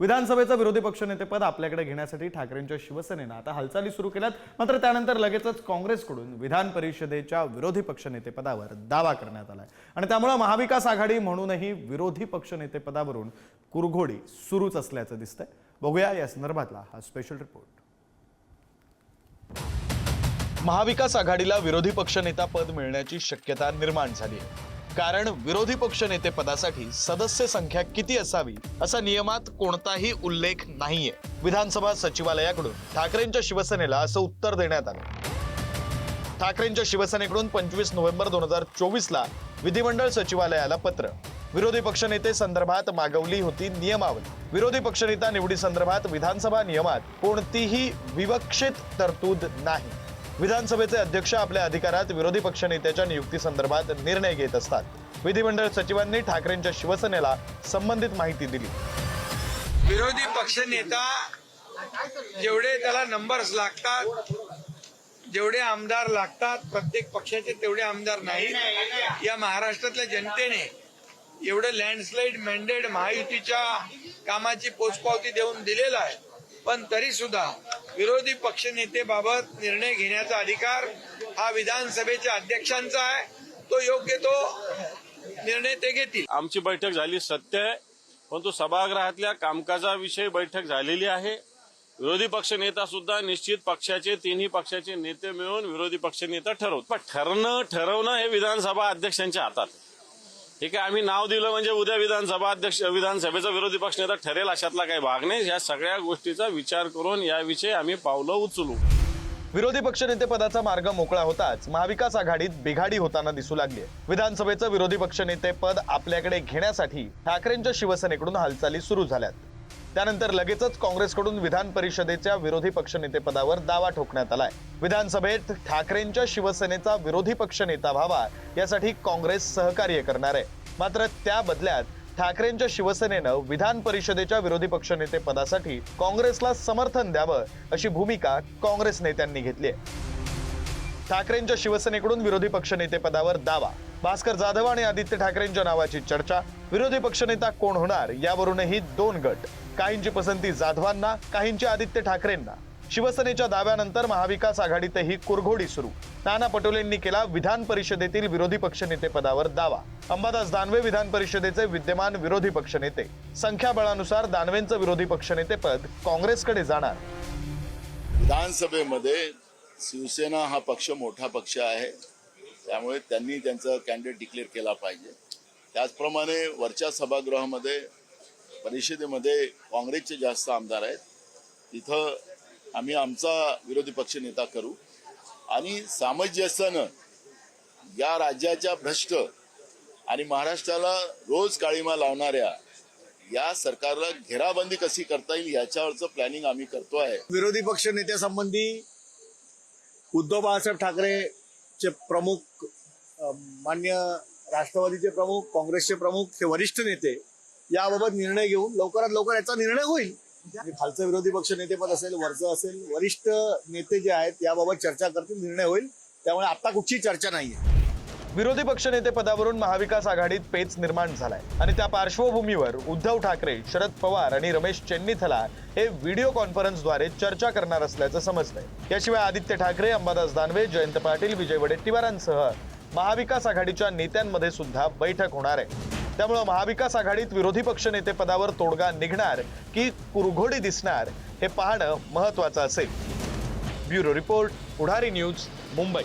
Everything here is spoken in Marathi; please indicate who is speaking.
Speaker 1: विधानसभेचं विरोधी पक्षनेतेपद आपल्याकडे घेण्यासाठी ठाकरेंच्या शिवसेनेनं आता हालचाली सुरू केल्यात। मात्र त्यानंतर लगेचच काँग्रेसकडून विधान परिषदेच्या विरोधी पक्षनेतेपदावर दावा करण्यात आलाय आणि त्यामुळे महाविकास आघाडी म्हणूनही विरोधी पक्षनेतेपदावरून कुरघोडी सुरूच असल्याचं दिसतंय। बघूया या संदर्भातला हा स्पेशल रिपोर्ट। महाविकास आघाडीला विरोधी पक्षनेता पद मिळण्याची शक्यता निर्माण झाली आहे, कारण विरोधी पक्षनेते पदासाठी सदस्य संख्या किती असावी असा नियमात कोणताही उल्लेख नाहीये। विधानसभा सचिवालयाकडून ठाकरेंच्या शिवसेनेला असं उत्तर देण्यात आलं। ठाकरेंच्या शिवसेनेकडून 25 नोव्हेंबर 2024 ला विधिमंडळ सचिवालयाला पत्र। विरोधी पक्षनेते संदर्भात मागवली होती नियमावली। विरोधी पक्षनेता निवडी संदर्भात विधानसभा नियमात कोणतीही विवक्षित तरतूद नाही। विधानसभेचे अध्यक्ष आपल्या अधिकारात विरोधी पक्षनेत्याच्या नियुक्ती संदर्भात निर्णय घेत असतात। विधिमंडळ सचिवांनी ठाकरेंच्या शिवसेनेला संबंधित माहिती दिली।
Speaker 2: विरोधी पक्षनेता जेवढे त्याला नंबर्स लागतात, जेवढे आमदार लागतात, प्रत्येक पक्षाचे तेवढे आमदार नाही। या महाराष्ट्रातल्या जनतेने एवढं लँडस्लाइड मॅन्डेट महायुतीच्या कामाची पोचपावती देऊन दिलेला आहे, पण तरी सुद्धा विरोधी पक्षनेतेबाबत निर्णय घेण्याचा अधिकार हा विधानसभेच्या अध्यक्षांचा आहे। तो योग्य तो निर्णय ते घेतील।
Speaker 3: आमची बैठक झाली सत्य आहे, परंतु सभागृहातल्या कामकाजाविषयी बैठक झालेली आहे। विरोधी पक्षनेता सुद्धा निश्चित पक्षाचे तिन्ही पक्षाचे नेते मिळून विरोधी पक्षनेता ठरवतात। पण ठरवणं हे विधानसभा अध्यक्षांच्या हातात आहे। ठीक आहे, आम्ही नाव दिलं म्हणजे उद्या विधानसभेचा विरोधी पक्षनेता ठरेल अशातला काही भाग नाही। या सगळ्या गोष्टीचा विचार करून याविषयी आम्ही पावलं उचलू।
Speaker 1: विरोधी पक्षनेते पदाचा मार्ग मोकळा होताच महाविकास आघाडीत बिघाडी होताना दिसू लागली आहे। विधानसभेचं विरोधी पक्षनेते पद आपल्याकडे घेण्यासाठी ठाकरेंच्या शिवसेनेकडून हालचाली सुरू झाल्यात। त्यानंतर लगेचच काँग्रेसकडून विधान परिषदेच्या विरोधी पक्षनेते पदावर दावा ठोकण्यात आलाय। विधानसभेत ठाकरेंच्या शिवसेनेचा विरोधी पक्षनेता व्हावा यासाठी काँग्रेस सहकार्य करणार आहे। मात्र त्या बदल्यात ठाकरेंच्या शिवसेनेनं विधान परिषदेच्या विरोधी पक्षनेते पदासाठी काँग्रेसला समर्थन द्यावं अशी भूमिका काँग्रेस नेत्यांनी घेतली आहे। ठाकरेंच्या शिवसेनेकडून विरोधी पक्षनेते पदावर दावा। भास्कर जाधव आणि आदित्य ठाकरेंच्या नावाची चर्चा। विरोधी पक्षनेता कोण होणार यावरूनही दोन गट। काहींची पसंती जाधवांना, काहींची आदित्य ठाकरेंना। शिवसेनेच्या दाव्यानंतर महाविकास आघाडीतही कुरघोडी सुरू। नाना पटोलेंनी केला विधान परिषदेतील विरोधी पक्षनेते पदावर दावा। अंबादास दानवे विधान परिषदेचे विद्यमान विरोधी पक्षनेते। संख्याबळानुसार दानवेंचं विरोधी पक्षनेते पद काँग्रेसकडे जाणार।
Speaker 4: विधानसभेमध्ये शिवसेना हा पक्ष मोठा पक्ष आहे, त्यामुळे त्यांनी त्यांचा कॅन्डिडेट डिक्लेअर केला पाहिजे। त्याचप्रमाणे वरच्या सभागृहामध्ये परिषदेमध्ये काँग्रेसचे जास्त आमदार आहेत, तिथं आम्ही आमचा विरोधी पक्षनेता करू आणि सामंजस्यानं या राज्याच्या भ्रष्ट आणि महाराष्ट्राला रोज काळीमा लावणाऱ्या या सरकारला घेराबंदी कशी करता येईल याच्यावरचं प्लॅनिंग आम्ही करतो आहे।
Speaker 5: विरोधी पक्षनेत्यासंबंधी उद्धव बाळासाहेब ठाकरेचे प्रमुख, मान्य राष्ट्रवादीचे प्रमुख, काँग्रेसचे प्रमुख, हे वरिष्ठ नेते याबाबत निर्णय घेऊन लवकरात लवकर याचा निर्णय होईल। खालचं विरोधी पक्ष नेतेपद असेल, वरचं असेल, वरिष्ठ नेते जे आहेत याबाबत चर्चा करतील, निर्णय होईल। त्यामुळे आता कुठची चर्चा नाहीये।
Speaker 1: विरोधी पक्षनेते पदावरून महाविकास आघाडीत पेच निर्माण झालाय आणि त्या पार्श्वभूमीवर उद्धव ठाकरे, शरद पवार आणि रमेश चेन्नीथला हे व्हिडिओ कॉन्फरन्सद्वारे चर्चा करणार असल्याचं समजलंय। याशिवाय आदित्य ठाकरे, अंबादास दानवे, जयंत पाटील, विजय वडेट्टीवारांसह महाविकास आघाडीच्या नेत्यांमध्ये सुद्धा बैठक होणार आहे। त्यामुळे महाविकास आघाडीत विरोधी पक्षनेते पदावर तोडगा निघणार की कुरघोडी दिसणार हे पाहणं महत्त्वाचं असेल। ब्युरो रिपोर्ट, पुढारी न्यूज, मुंबई।